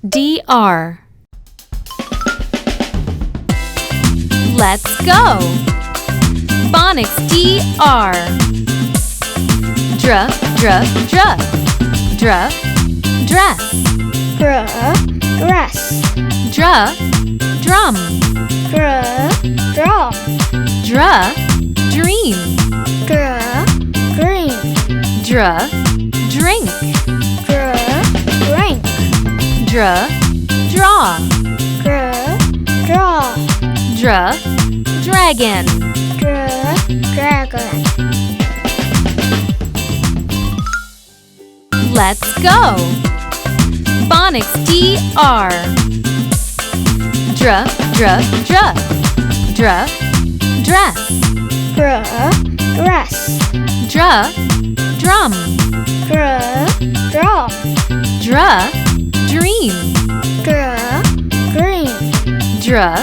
DR. Let's go! Phonics DR. Dr, dr, dr. Dr, dress. Dress. Dr, drum. Drum. Dr, dream. Green. Dr, drink. Drink. Dr, draw. Draw. Dr, dragon. Dragon. Let's go! Phonics DR. Dr, dr, dr. Dr, dress. Dress. Dr, drum. Drum. Dr, dream. Green. Dr,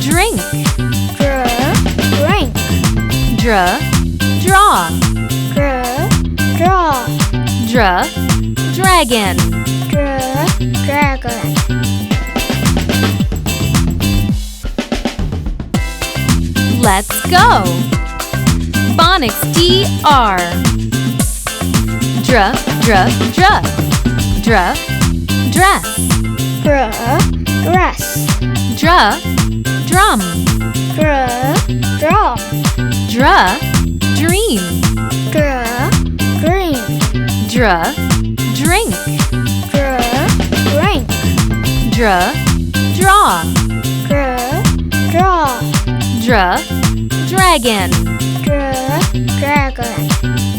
drink. Drink. Dr, draw. Draw. Dr, dragon. Dragon. Let's go! Phonics DR. Dr, dr, dr. Dr, dress. Dress. Dr, drum. Drum. Dr, dream. Green. Dr, drink. Drink. Dr, draw. Draw. Dr, dragon. Dragon.